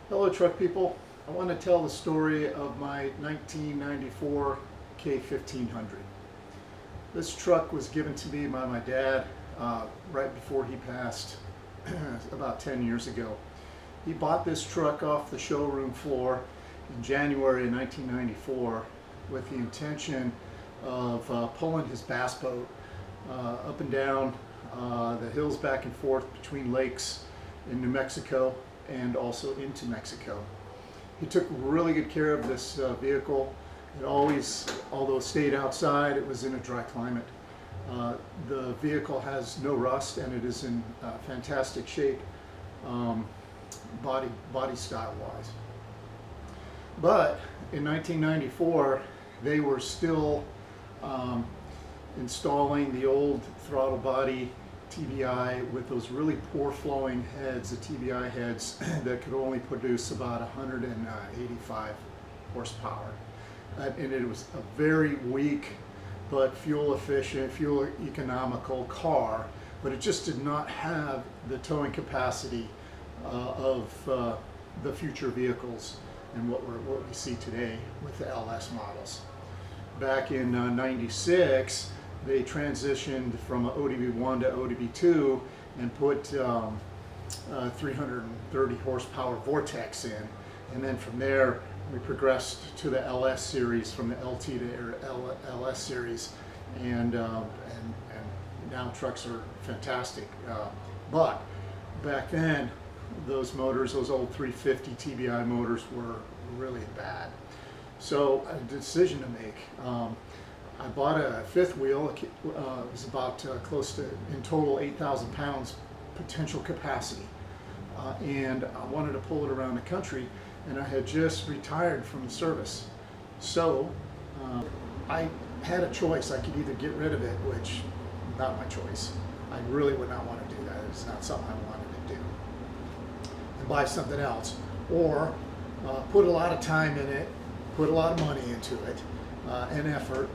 Hello truck people. I want to tell the story of my 1994 K1500. This truck was given to me by my dad right before he passed about 10 years ago. He bought this truck off the showroom floor in January of 1994 with the intention of pulling his bass boat up and down the hills back and forth between lakes in New Mexico and also into Mexico. He took really good care of this vehicle. It always, although it stayed outside, it was in a dry climate. The vehicle has no rust and it is in fantastic shape, body style wise. But in 1994, they were still installing the old throttle body TBI with those really poor flowing heads, the TBI heads that could only produce about 185 horsepower. And it was a very weak but fuel efficient, fuel economical car, but it just did not have the towing capacity of the future vehicles and what we see today with the LS models. Back in '96, they transitioned from ODB1 to ODB2 and put 330 horsepower Vortex in, and then from there we progressed to the LS series, from the LT to LS series, and now trucks are fantastic. But back then, those motors, those old 350 TBI motors, were really bad. So a decision to make. I bought a fifth wheel. It was about close to, in total, 8,000 pounds potential capacity. And I wanted to pull it around the country, and I had just retired from the service. So I had a choice. I could either get rid of it, which, not my choice. I really would not want to do that. It's not something I wanted to do. And buy something else. Or put a lot of time in it, put a lot of money into it, and effort,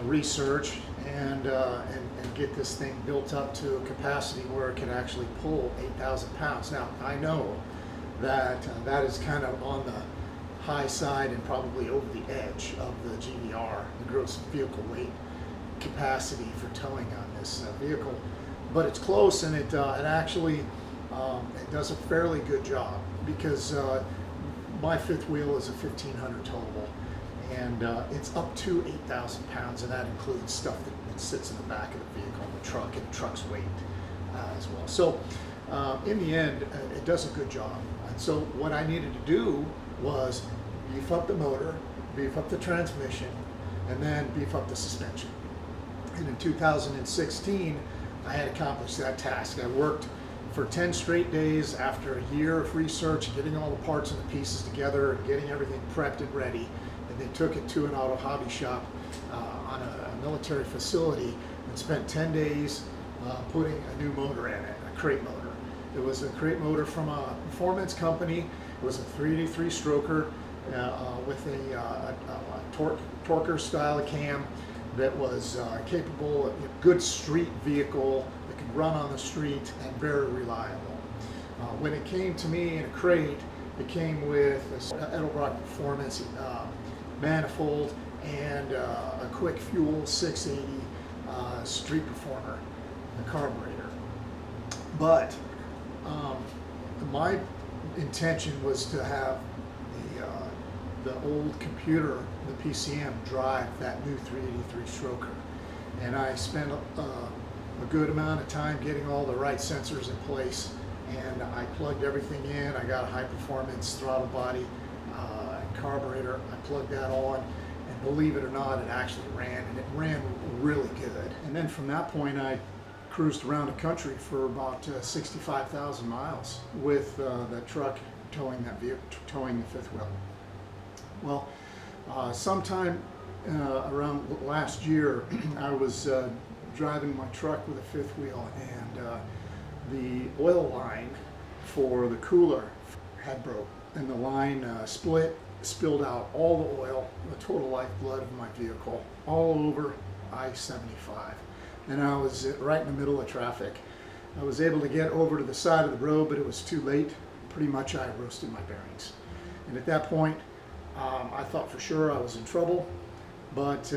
research, and get this thing built up to a capacity where it can actually pull 8,000 pounds. Now, I know that that is kind of on the high side and probably over the edge of the GVR, the gross vehicle weight capacity for towing on this vehicle, but it's close, and it actually it does a fairly good job, because my fifth wheel is a 1500 towable, and it's up to 8,000 pounds, and that includes stuff that sits in the back of the vehicle, the truck, and the truck's weight as well. So in the end, it does a good job. And so what I needed to do was beef up the motor, beef up the transmission, and then beef up the suspension. And in 2016, I had accomplished that task. I worked for 10 straight days after a year of research, getting all the parts and the pieces together, getting everything prepped and ready. And they took it to an auto hobby shop on a military facility and spent 10 days putting a new motor in it, a crate motor. It was a crate motor from a performance company. It was a 383 stroker with a torquer style cam that was capable of a good street vehicle that could run on the street and very reliable. When it came to me in a crate, it came with an Edelbrock Performance manifold and a quick fuel 680 street performer, the carburetor. But my intention was to have the old computer, the PCM, drive that new 383 stroker. And I spent a good amount of time getting all the right sensors in place, and I plugged everything in. I got a high performance throttle body carburetor. I plugged that on, and believe it or not, it actually ran, and it ran really good. And then from that point, I cruised around the country for about 65,000 miles with the truck towing that vehicle, towing the fifth wheel. Well, sometime around last year, I was driving my truck with a fifth wheel, and the oil line for the cooler had broke, and the line spilled out all the oil, the total lifeblood of my vehicle, all over I-75. And I was right in the middle of traffic. I was able to get over to the side of the road, but it was too late. pretty much I roasted my bearings. And at that point, I thought for sure I was in trouble, but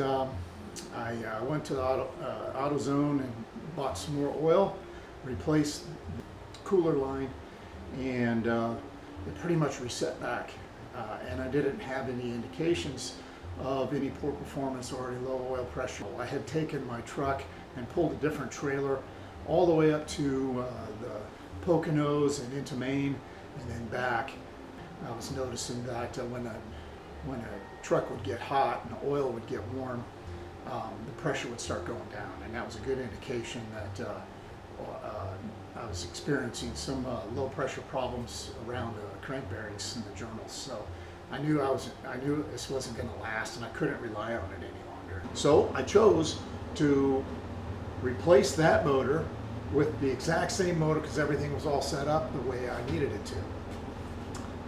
I went to AutoZone and bought some more oil, replaced the cooler line, and it pretty much reset back. And I didn't have any indications of any poor performance or any low oil pressure. I had taken my truck and pulled a different trailer all the way up to the Poconos and into Maine and then back. I was noticing that when a truck would get hot and the oil would get warm, the pressure would start going down, and that was a good indication that I was experiencing some low pressure problems around crank bearings in the journals. So I knew this wasn't going to last, and I couldn't rely on it any longer. So I chose to replace that motor with the exact same motor, because everything was all set up the way I needed it to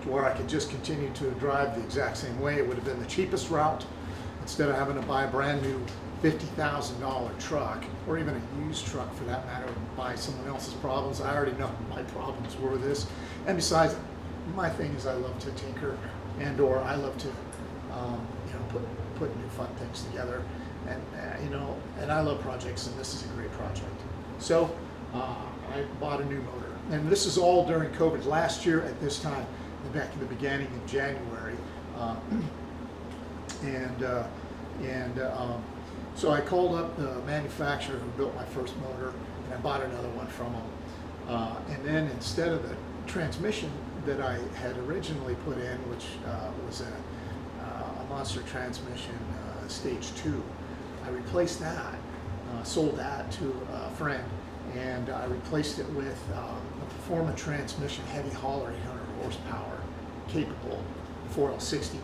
where I could just continue to drive the exact same way. It would have been the cheapest route. Instead of having to buy a brand new $50,000 truck, or even a used truck for that matter, and buy someone else's problems. I already know my problems were with this. And besides, my thing is I love to tinker, or I love to put new fun things together, and I love projects, and this is a great project. So I bought a new motor, and this is all during COVID. Last year at this time, back in the beginning of January, so I called up the manufacturer who built my first motor, and I bought another one from them. And then instead of the transmission that I had originally put in, which was a monster transmission stage 2, I replaced that, sold that to a friend, and I replaced it with a performance transmission heavy hauler 800 horsepower capable 4L60E.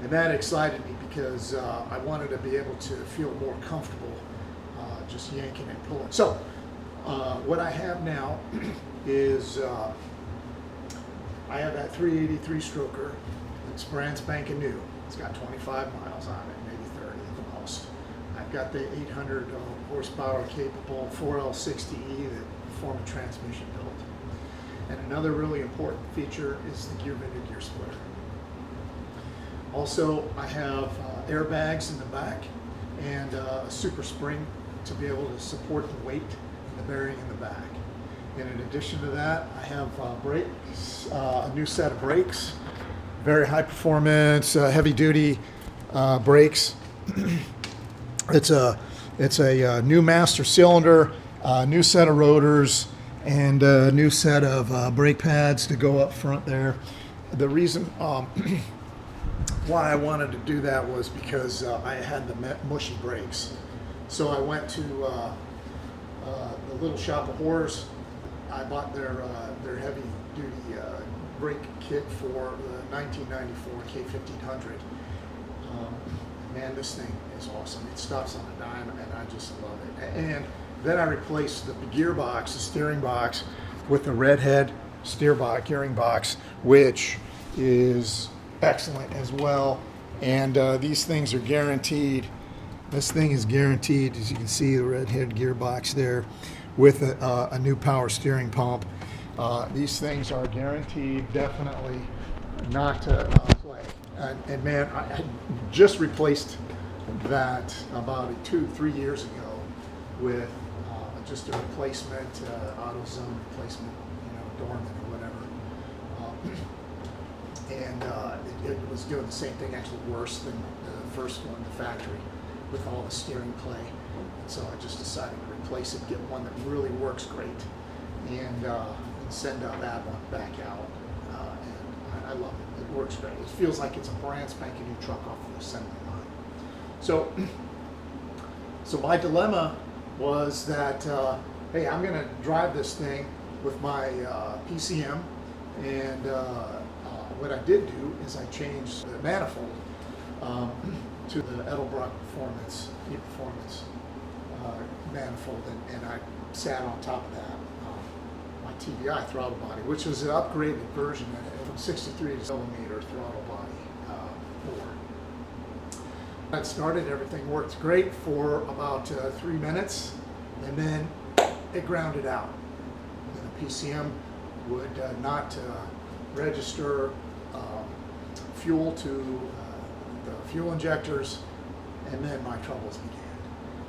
And that excited me because I wanted to be able to feel more comfortable just yanking and pulling. So what I have now is I have that 383 stroker. It's brand spanking new. It's got 25 miles on it, maybe 30 at the most. I've got the 800 horsepower capable 4L60E that performance transmission built. And another really important feature is the gear vented gear splitter. Also, I have airbags in the back and a super spring to be able to support the weight of the bearing in the back. And in addition to that, I have brakes, a new set of brakes, very high performance, heavy duty brakes. It's a new master cylinder, new set of rotors, and a new set of brake pads to go up front there. The reason why I wanted to do that was because I had the mushy brakes. So I went to the Little Shop of Horrors. I bought their heavy duty brake kit for the 1994 K1500. Man, this thing is awesome. It stops on a dime, and I just love it. And then I replaced the gearbox, the steering box, with the Redhead steering box, which is excellent as well. And these things are guaranteed. This thing is guaranteed, as you can see, the Redhead gearbox there, with a new power steering pump. These things are guaranteed, definitely not to play. And man, I just replaced that about 2-3 years ago with just a replacement, AutoZone replacement, Dorman or whatever. And it was doing the same thing, actually worse than the first one, the factory, with all the steering play. And so I just decided to replace it, get one that really works great, and send that one back out. And I love it. It works great. It feels like it's a brand spanking new truck off the assembly line. So my dilemma was that, hey, I'm going to drive this thing with my PCM, and what I did do is I changed the manifold to the Edelbrock Performance, E-Performance manifold, and I sat on top of that my TBI throttle body, which was an upgraded version from 63 millimeter throttle body bore. That started, everything worked great for about 3 minutes, and then it grounded out. And the PCM would not register fuel to the fuel injectors, and then my troubles began.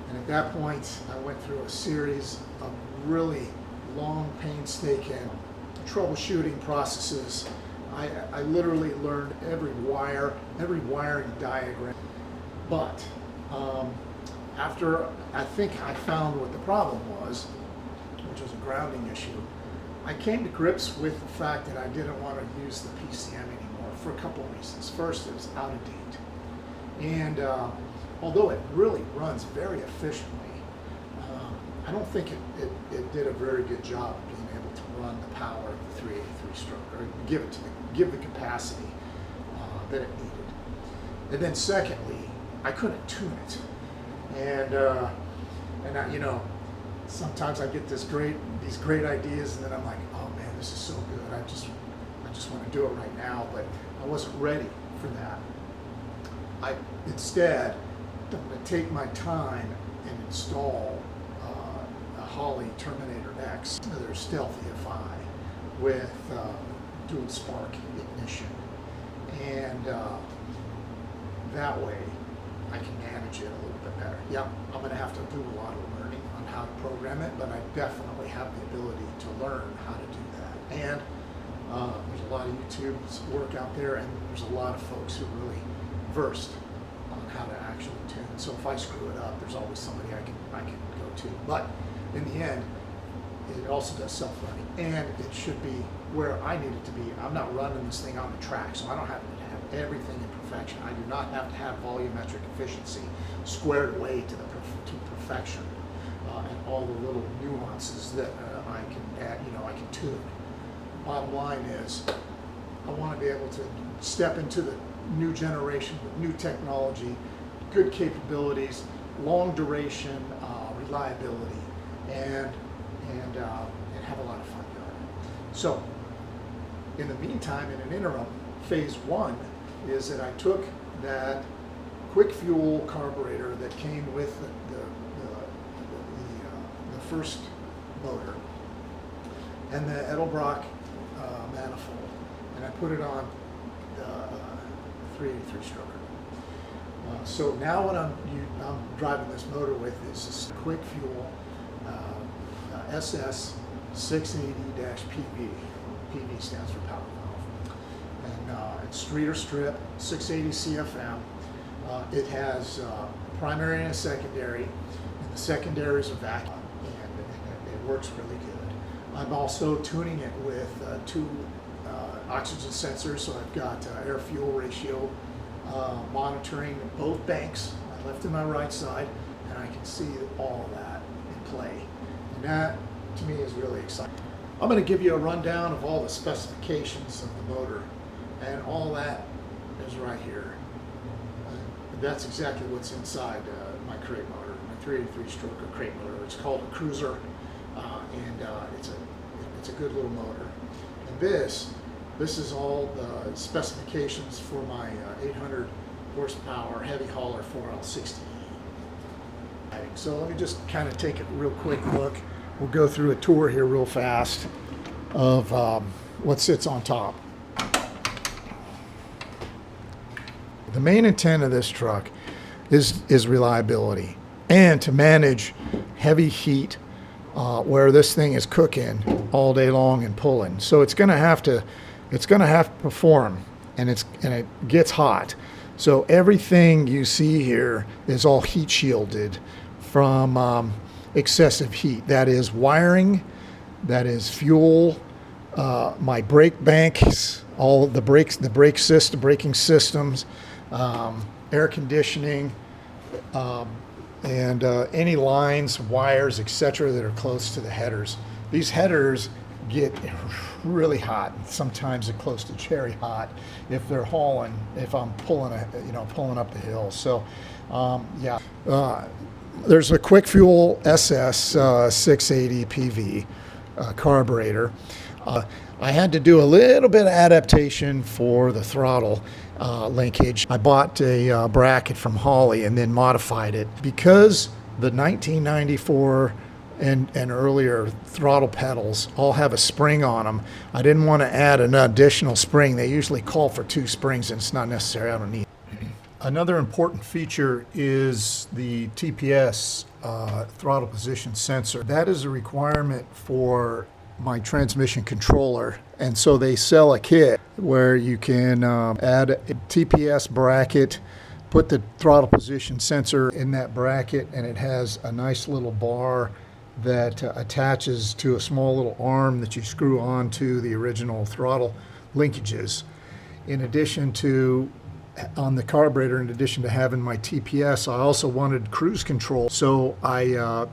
And at that point, I went through a series of really long, painstaking troubleshooting processes. I literally learned every wire, every wiring diagram. But after I think I found what the problem was, which was a grounding issue, I came to grips with the fact that I didn't want to use the PCM anymore for a couple of reasons. First, it was out of date. And although it really runs very efficiently, I don't think it did a very good job of being able to run the power of the 383 stroke, or give the capacity that it needed. And then secondly, I couldn't tune it. And I, sometimes I get these great ideas, and then I'm like, oh man, this is so good. I just want to do it right now, but I wasn't ready for that. Instead, I'm going to take my time and install a Holley Terminator X, their Stealthy FI, with dual spark ignition, and that way I can manage it a little bit better. Yeah, I'm going to have to do a lot of learning on how to program it, but I definitely have the ability to learn how to do that. And there's a lot of YouTube work out there, and there's a lot of folks who are really versed on how to actually tune. So if I screw it up, there's always somebody I can go to. But in the end, it also does self-learning, and it should be where I need it to be. I'm not running this thing on the track, so I don't have to have everything in perfection. I do not have to have volumetric efficiency squared away to perfection, and all the little nuances that I can add, I can tune. Bottom line is, I want to be able to step into the new generation with new technology, good capabilities, long duration, reliability, and have a lot of fun doing it. So, in the meantime, in an interim, phase one is that I took that quick fuel carburetor that came with the first motor and the Edelbrock manifold, and I put it on the 383 stroker. So now what I'm driving this motor with is this quick fuel SS 680-PV. PV stands for power valve. And it's streeter strip, 680 CFM. It has primary and a secondary, and the secondaries are vacuum, and it works really good. I'm also tuning it with two oxygen sensors, so I've got air-fuel ratio monitoring both banks, my left and my right side, and I can see all of that in play. And that, to me, is really exciting. I'm going to give you a rundown of all the specifications of the motor, and all that is right here. That's exactly what's inside my crate motor, my 383 stroker crate motor. It's called a cruiser, and it's a good little motor. And this is all the specifications for my 800 horsepower heavy hauler 4L60. So let me just kind of take a real quick look. We'll go through a tour here real fast of what sits on top. The main intent of this truck is reliability and to manage heavy heat where this thing is cooking all day long and pulling. So it's going to have to perform, and it gets hot. So everything you see here is all heat shielded from excessive heat. That is wiring, that is fuel, my brake banks, all of the braking systems, air conditioning, and any lines, wires, etc. that are close to the headers. These headers get really hot. Sometimes they're close to cherry hot if they're hauling. If I'm pulling up the hill. So, there's a quick fuel SS 680 PV carburetor. I had to do a little bit of adaptation for the throttle linkage. I bought a bracket from Holley and then modified it because the 1994 and earlier throttle pedals all have a spring on them. I didn't want to add an additional spring. They usually call for 2 springs, and it's not necessary. I don't need it. Another important feature is the TPS throttle position sensor. That is a requirement for my transmission controller, and so they sell a kit where you can add a TPS bracket, put the throttle position sensor in that bracket, and it has a nice little bar that attaches to a small little arm that you screw onto the original throttle linkages. In addition to, on the carburetor, in addition to having my TPS, I also wanted cruise control. So I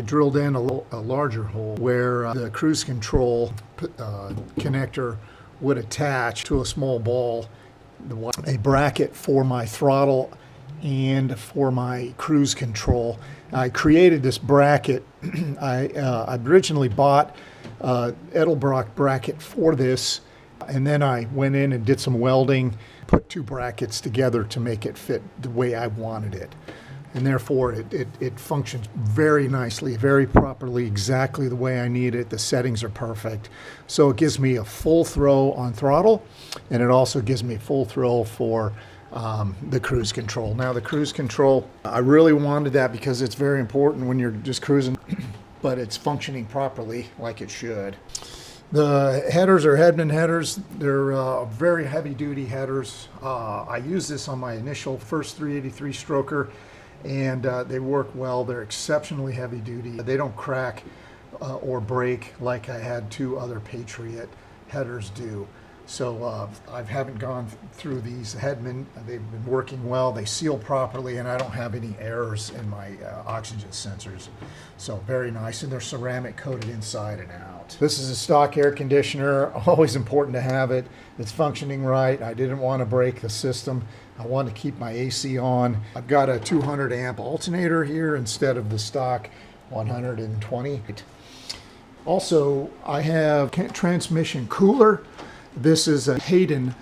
drilled in a larger hole where the cruise control connector would attach to a small ball, a bracket for my throttle and for my cruise control. I created this bracket. I originally bought Edelbrock bracket for this, and then I went in and did some welding, put 2 brackets together to make it fit the way I wanted it. And therefore it functions very nicely, very properly, exactly the way I need it. The settings are perfect. So it gives me a full throw on throttle, and it also gives me full throw for the cruise control. Now the cruise control, I really wanted that because it's very important when you're just cruising, but it's functioning properly like it should. The headers are Hedman headers. They're very heavy duty headers. I used this on my initial first 383 stroker, and they work well. They're exceptionally heavy duty. They don't crack or break like I had 2 other Patriot headers do. So I haven't gone through these Hedman. They've been working well. They seal properly, and I don't have any errors in my oxygen sensors. So very nice, and they're ceramic coated inside and out. This is a stock air conditioner. Always important to have it. It's functioning right. I didn't want to break the system. I want to keep my AC on. I've got a 200 amp alternator here instead of the stock 120. Also, I have transmission cooler. This is a Hayden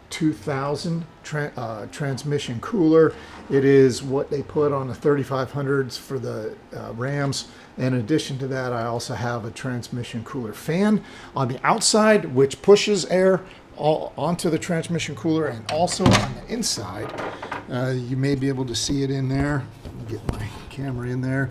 2000 transmission cooler. It is what they put on the 3500s for the Rams. In addition to that, I also have a transmission cooler fan on the outside, which pushes air onto the transmission cooler, and also on the inside. You may be able to see it in there. Get my camera in there.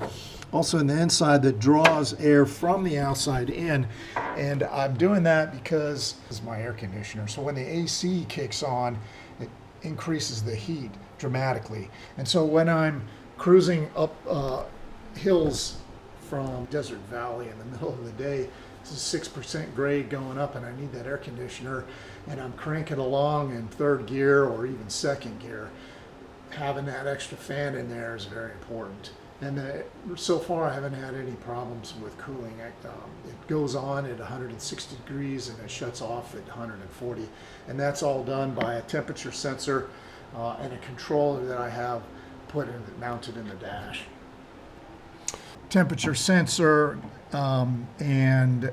Also in the inside, that draws air from the outside in, and I'm doing that because this is my air conditioner. So when the AC kicks on, it increases the heat dramatically. And so when I'm cruising up hills from Desert Valley in the middle of the day, this is 6% grade going up, and I need that air conditioner, and I'm cranking along in 3rd gear or even 2nd gear. Having that extra fan in there is very important. And so far, I haven't had any problems with cooling. It goes on at 160 degrees and it shuts off at 140. And that's all done by a temperature sensor and a controller that I have mounted in the dash. Temperature sensor and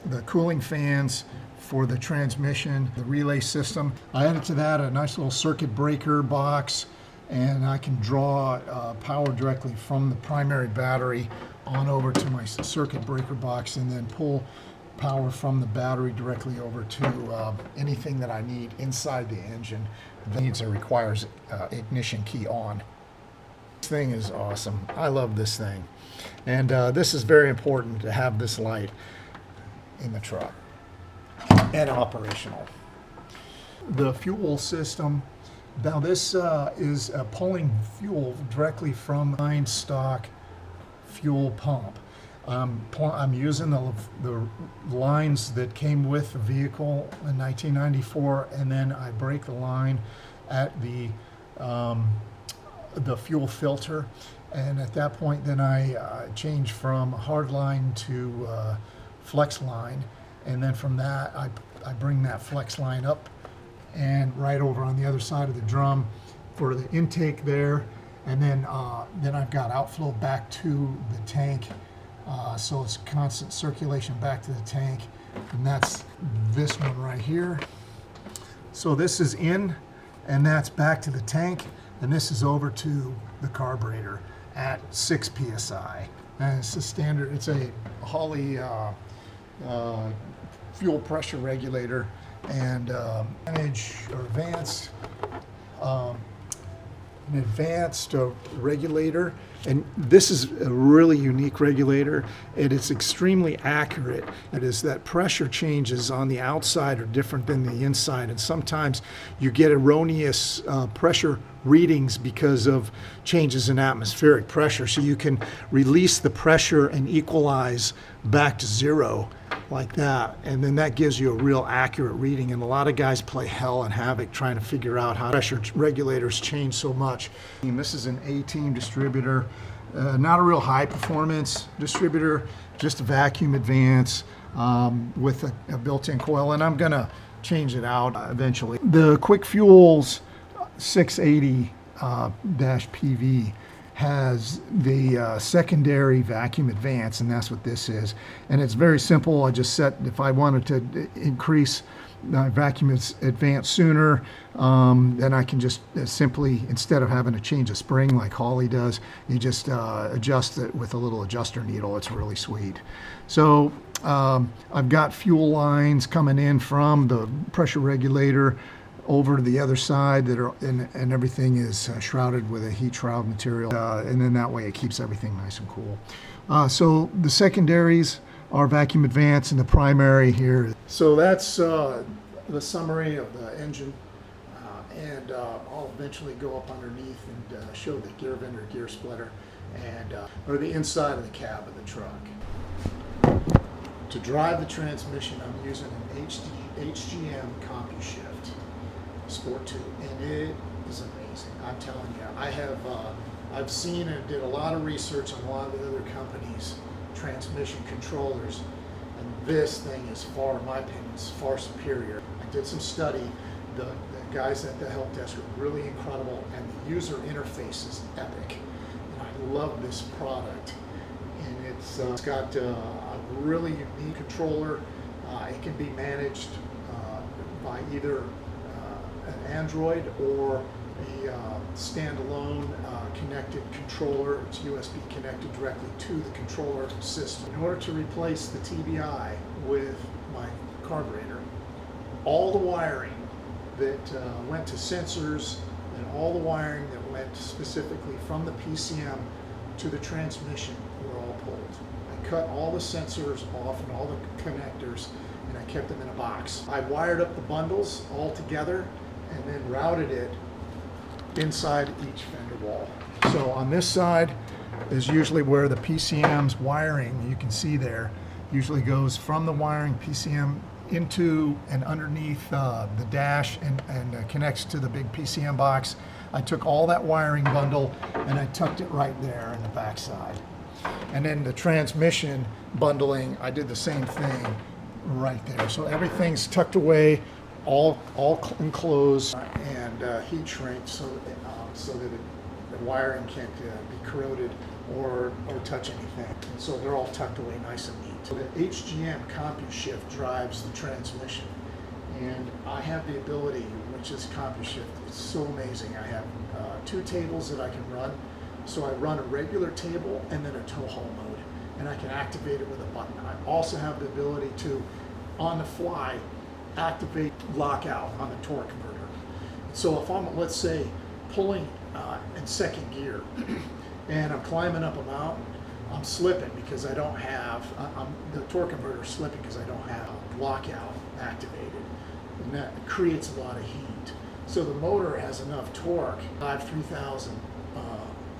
the cooling fans for the transmission, the relay system. I added to that a nice little circuit breaker box, and I can draw power directly from the primary battery on over to my circuit breaker box, and then pull power from the battery directly over to anything that I need inside the engine that needs or requires ignition key on. This thing is awesome. I love this thing. And this is very important to have this light in the truck and operational. The fuel system. Now this is pulling fuel directly from my stock fuel pump. I'm using the lines that came with the vehicle in 1994, and then I break the line at the fuel filter, and at that point then I change from hard line to flex line, and then from that I bring that flex line up and right over on the other side of the drum for the intake there, and then I've got outflow back to the tank, so it's constant circulation back to the tank, and that's this one right here. So this is in, and that's back to the tank, and this is over to the carburetor at 6 psi. And it's a standard, it's a Holley fuel pressure regulator, and manage or an advanced regulator. And this is a really unique regulator. It is extremely accurate. It is that pressure changes on the outside are different than the inside, and sometimes you get erroneous pressure readings because of changes in atmospheric pressure. So you can release the pressure and equalize back to zero like that, and then that gives you a real accurate reading. And a lot of guys play hell and havoc trying to figure out how pressure regulators change so much. And this is an A-team distributor, not a real high performance distributor, just a vacuum advance with a built-in coil, and I'm gonna change it out eventually. The Quick Fuels 680-PV has the secondary vacuum advance, and that's what this is. And it's very simple. I just set, if I wanted to increase vacuum advance sooner, then I can just simply, instead of having to change a spring like Holley does, you just adjust it with a little adjuster needle. It's really sweet. So I've got fuel lines coming in from the pressure regulator over to the other side that are, and everything is shrouded with a heat shroud material, and then that way it keeps everything nice and cool. So the secondaries are vacuum advance, and the primary here. So that's the summary of the engine, and I'll eventually go up underneath and show the gear vent or gear splitter, and or the inside of the cab of the truck. To drive the transmission, I'm using an HGM CompuShift Sport 2, and it is amazing. I'm telling you, I've seen and did a lot of research on a lot of the other companies' transmission controllers, and this thing is far, in my opinion, is far superior. I did some study. The guys at the help desk are really incredible, and the user interface is epic. And I love this product, and it's got a really unique controller. It can be managed by either an Android or a standalone connected controller. It's USB connected directly to the controller system. In order to replace the TBI with my carburetor, all the wiring that went to sensors and all the wiring that went specifically from the PCM to the transmission were all pulled. I cut all the sensors off and all the connectors, and I kept them in a box. I wired up the bundles all together and then routed it inside each fender wall. So on this side is usually where the PCM's wiring, you can see there, usually goes from the wiring PCM into and underneath the dash and connects to the big PCM box. I took all that wiring bundle and I tucked it right there in the back side. And then the transmission bundling, I did the same thing right there. So everything's tucked away, all enclosed and heat shrink so that the wiring can't be corroded or touch anything. And so they're all tucked away nice and neat. So the HGM CompuShift drives the transmission, and I have the ability, which is CompuShift, it's so amazing. I have two tables that I can run. So I run a regular table and then a tow haul mode, and I can activate it with a button. I also have the ability to, on the fly, activate lockout on the torque converter. So if I'm, let's say, pulling in second gear and I'm climbing up a mountain, I'm slipping because I don't have, the torque converter slipping because I don't have lockout activated, and that creates a lot of heat. So the motor has enough torque, 3,000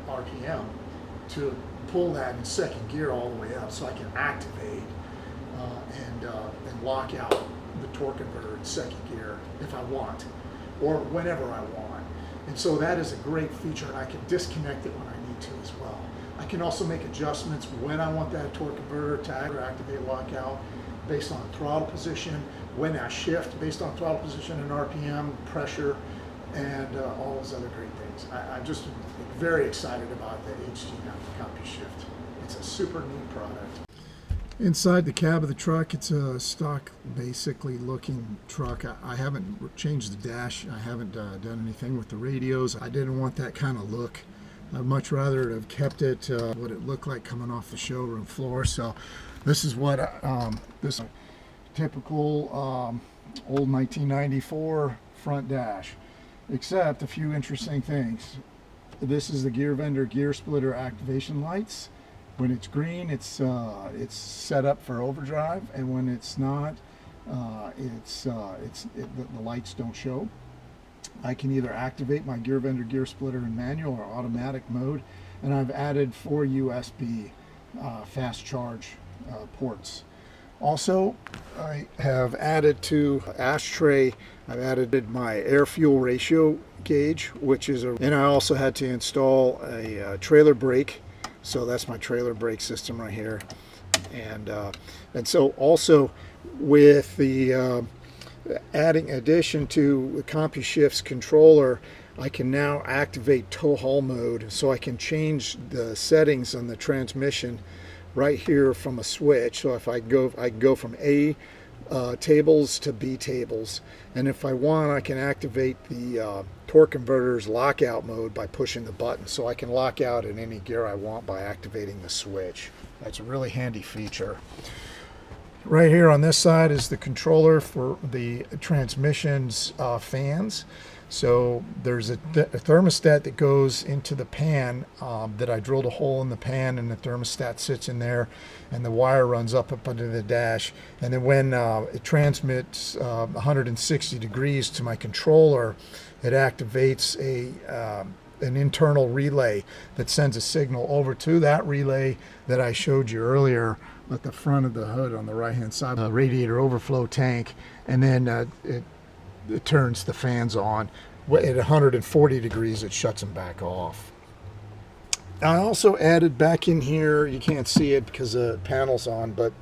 RPM, to pull that in second gear all the way up, so I can activate and lock out the torque converter in second gear if I want, or whenever I want. And so that is a great feature, and I can disconnect it when I need to as well. I can also make adjustments when I want that torque converter to activate lockout based on throttle position, when I shift based on throttle position and RPM, pressure, and all those other great things. I'm just very excited about the HGM CompuShift. It's a super neat product. Inside the cab of the truck, it's a stock, basically looking truck. I haven't changed the dash. I haven't done anything with the radios. I didn't want that kind of look I'd much rather have kept it what it looked like coming off the showroom floor. So this is what this typical old 1994 front dash, except a few interesting things. This is the gear vendor gear splitter activation lights. When it's green, it's set up for overdrive, and when it's not, the lights don't show. I can either activate my gear vendor gear splitter in manual or automatic mode, and I've added 4 USB fast charge ports. Also, I have added to ashtray, I've added my air fuel ratio gauge, which is and I also had to install a trailer brake. So that's my trailer brake system right here. And so also with the addition to the CompuShift's controller, I can now activate tow haul mode, so I can change the settings on the transmission right here from a switch. So if I go from A tables to B tables, and if I want, I can activate the torque converter's lockout mode by pushing the button, so I can lock out in any gear I want by activating the switch. That's a really handy feature. Right here on this side is the controller for the transmission's fans. So there's a thermostat that goes into the pan that I drilled a hole in the pan, and the thermostat sits in there, and the wire runs up under the dash. And then when it transmits 160 degrees to my controller, it activates an internal relay that sends a signal over to that relay that I showed you earlier at the front of the hood on the right hand side, the radiator overflow tank, and then it turns the fans on. At 140 degrees, it shuts them back off. I also added back in here, you can't see it because the panel's on, but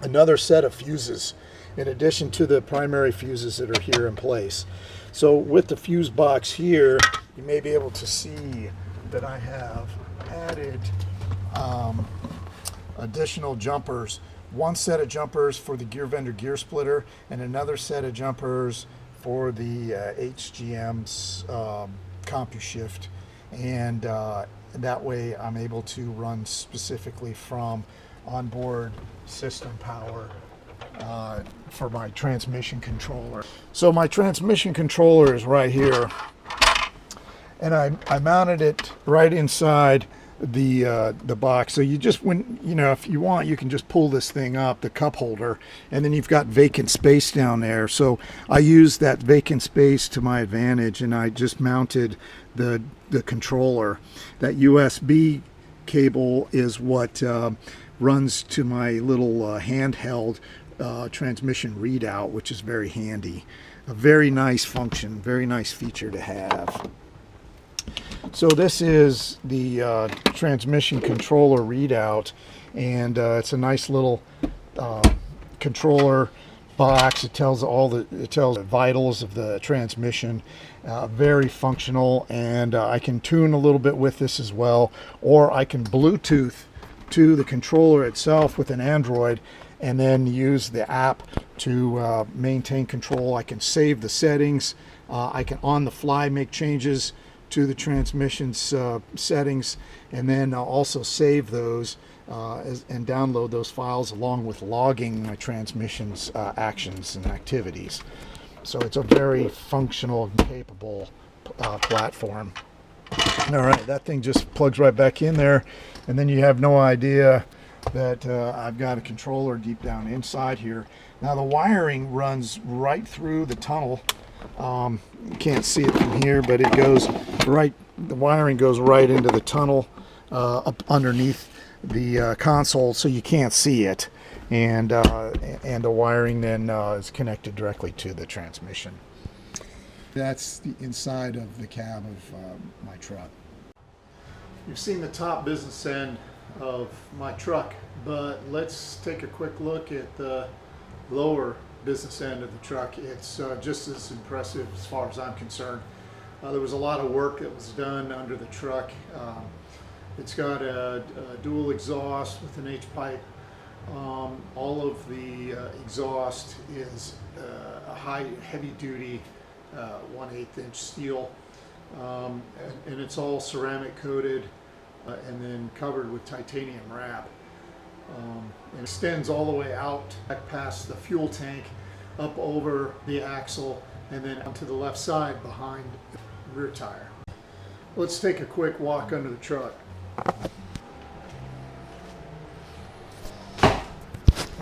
another set of fuses in addition to the primary fuses that are here in place. So with the fuse box here, you may be able to see that I have added additional jumpers. One set of jumpers for the gear vendor gear splitter, and another set of jumpers for the HGM's CompuShift, and that way I'm able to run specifically from onboard system power for my transmission controller. So my transmission controller is right here, and I mounted it right inside the box. So you just, when if you want, you can just pull this thing up, the cup holder, and then you've got vacant space down there. So I used that vacant space to my advantage, and I just mounted the controller. That USB cable is what runs to my little handheld transmission readout, which is very handy. A very nice function, very nice feature to have. So this is the transmission controller readout, and it's a nice little controller box. It tells the vitals of the transmission. Very functional, and I can tune a little bit with this as well, or I can Bluetooth to the controller itself with an Android, and then use the app to maintain control. I can save the settings. I can on the fly make changes to the transmission's settings, and then also save those and download those files along with logging my transmission's actions and activities. So it's a very functional and capable platform. All right, that thing just plugs right back in there, and then you have no idea that I've got a controller deep down inside here. Now the wiring runs right through the tunnel. You can't see it from here, but it goes right, the wiring goes right into the tunnel up underneath the console, so you can't see it, and the wiring then is connected directly to the transmission. That's the inside of the cab of my truck. You've seen the top business end of my truck, but let's take a quick look at the lower business end of the truck. It's just as impressive as far as I'm concerned. There was a lot of work that was done under the truck. It's got a dual exhaust with an H-pipe. All of the exhaust is a high, heavy-duty 1/8 inch steel. and it's all ceramic coated and then covered with titanium wrap. And it extends all the way out back past the fuel tank, up over the axle, and then onto the left side behind the rear tire. Let's take a quick walk under the truck.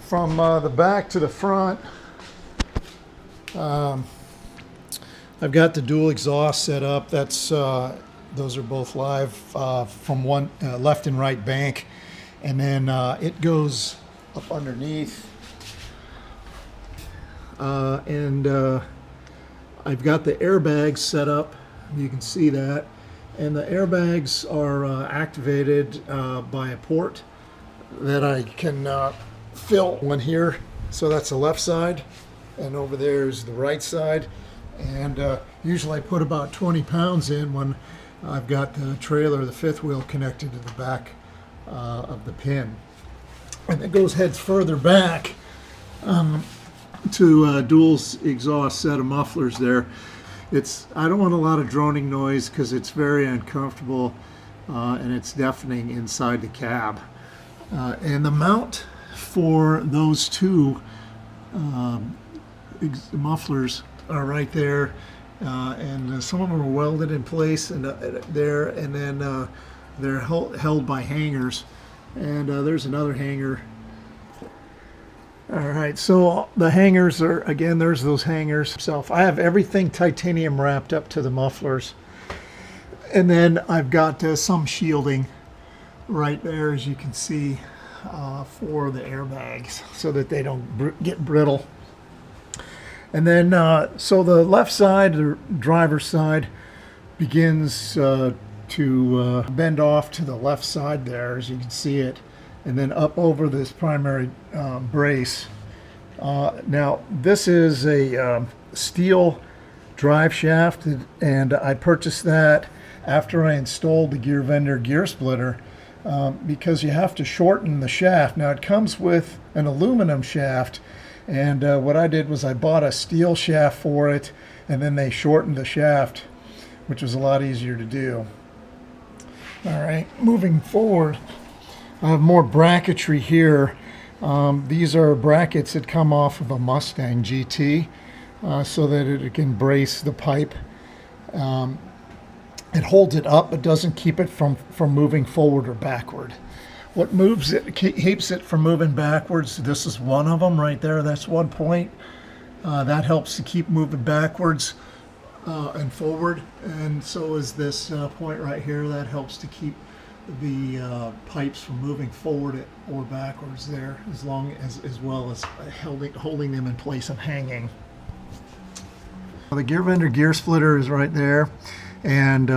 From the back to the front, I've got the dual exhaust set up. That's those are both live from one left and right bank, and then it goes up underneath, and I've got the airbags set up. You can see that, and the airbags are activated by a port that I can fill one here. So that's the left side, and over there is the right side. And usually I put about 20 pounds in when I've got the trailer, the fifth wheel, connected to the back of the pin. And it goes heads further back to dual exhaust set of mufflers there. I don't want a lot of droning noise because it's very uncomfortable and it's deafening inside the cab. And the mount for those two mufflers are right there, and some of them are welded in place and there, and then they're held by hangers, and there's another hanger. All right, so the hangers are, again, there's those hangers. So I have everything titanium wrapped up to the mufflers, and then I've got some shielding right there, as you can see, for the airbags so that they don't get brittle. And then so the left side, the driver's side, begins to bend off to the left side there, as you can see it, and then up over this primary brace. Now this is a steel drive shaft, and I purchased that after I installed the Gear Vendor gear splitter, because you have to shorten the shaft. Now it comes with an aluminum shaft, and what I did was I bought a steel shaft for it, and then they shortened the shaft, which was a lot easier to do. All right, moving forward, I have more bracketry here. These are brackets that come off of a Mustang GT, so that it can brace the pipe. It holds it up, but doesn't keep it from moving forward or backward. What moves it, keeps it from moving backwards, this is one of them right there. That's one point. That helps to keep moving backwards and forward. And so is this point right here. That helps to keep the pipes from moving forward or backwards there, as well as holding them in place and hanging. The Gear Vendor gear splitter is right there, and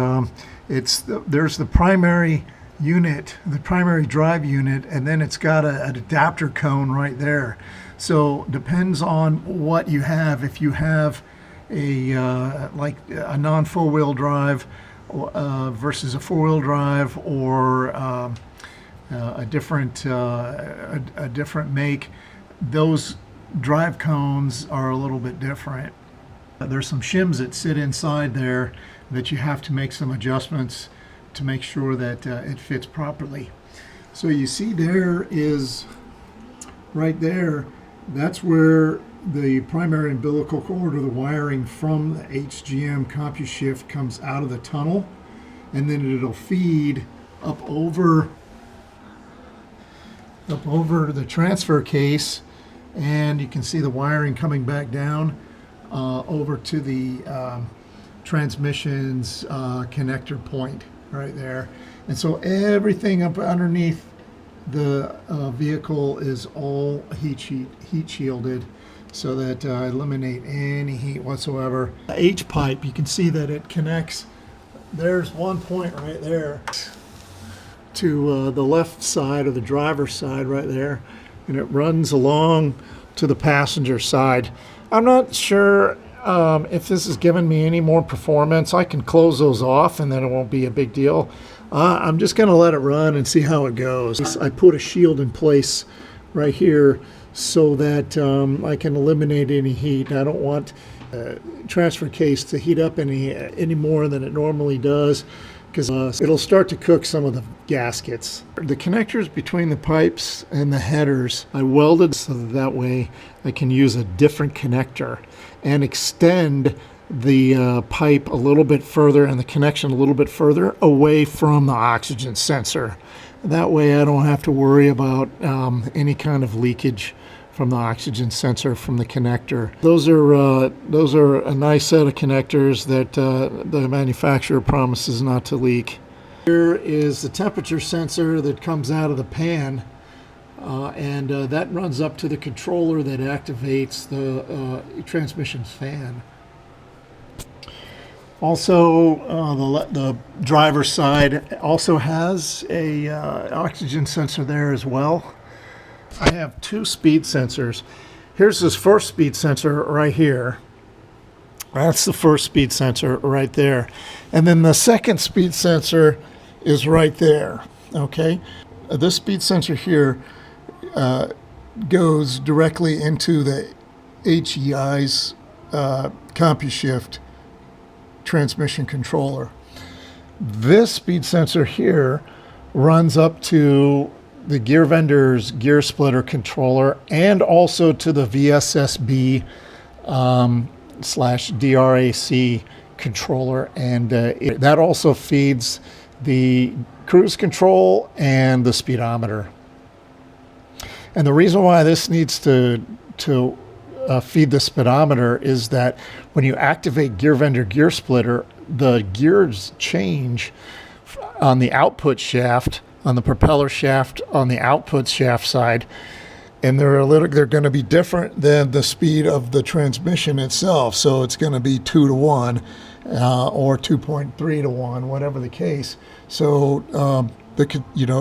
there's the primary unit, the primary drive unit, and then it's got an adapter cone right there. So depends on what you have. If you have like a non four-wheel drive versus a four-wheel drive, or a different make, those drive cones are a little bit different. There's some shims that sit inside there that you have to make some adjustments to make sure that it fits properly. So you see there is, right there, that's where the primary umbilical cord, or the wiring from the HGM CompuShift, comes out of the tunnel, and then it'll feed up over the transfer case, and you can see the wiring coming back down over to the transmission's connector point right there. And so everything up underneath the vehicle is all heat shielded, so that eliminate any heat whatsoever. The H pipe, you can see that it connects, there's one point right there to the left side, or the driver's side right there, and it runs along to the passenger side. I'm not sure if this is giving me any more performance. I can close those off and then it won't be a big deal. I'm just going to let it run and see how it goes. I put a shield in place right here so that I can eliminate any heat. I don't want transfer case to heat up any more than it normally does, because it'll start to cook some of the gaskets. The connectors between the pipes and the headers, I welded so that way I can use a different connector and extend the pipe a little bit further and the connection a little bit further away from the oxygen sensor. That way I don't have to worry about any kind of leakage from the oxygen sensor from the connector. Those are a nice set of connectors that the manufacturer promises not to leak. Here is the temperature sensor that comes out of the pan, and that runs up to the controller that activates the transmission fan. Also, the driver's side also has a oxygen sensor there as well. I have two speed sensors. Here's this first speed sensor right here. That's the first speed sensor right there. And then the second speed sensor is right there, okay? This speed sensor here goes directly into the HEI's CompuShift transmission controller. This speed sensor here runs up to the gear vendor's gear splitter controller and also to the VSSB slash DRAC controller, and that also feeds the cruise control and the speedometer. And the reason why this needs to feed the speedometer is that when you activate gear vendor gear splitter, the gears change on the output shaft, on the propeller shaft, on the output shaft side, and they're going to be different than the speed of the transmission itself. So it's going to be 2 to 1 or 2.3 to 1, whatever the case. So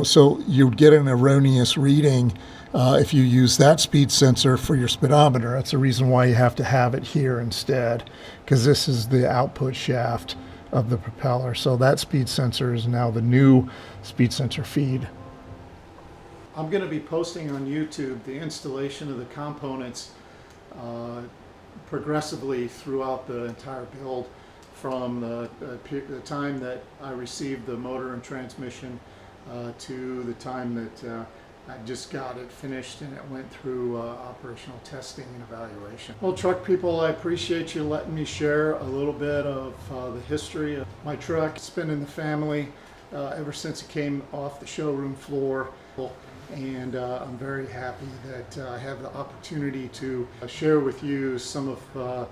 so you get an erroneous reading if you use that speed sensor for your speedometer. That's the reason why you have to have it here instead, because this is the output shaft of the propeller. So that speed sensor is now the new speed sensor feed. I'm going to be posting on YouTube the installation of the components progressively throughout the entire build, from the time that I received the motor and transmission to the time that I just got it finished and it went through operational testing and evaluation. Well, truck people, I appreciate you letting me share a little bit of the history of my truck. It's been in the family ever since it came off the showroom floor, and I'm very happy that I have the opportunity to share with you some of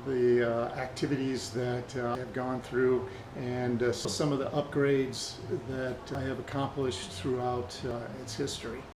the activities that I have gone through, and some of the upgrades that I have accomplished throughout its history.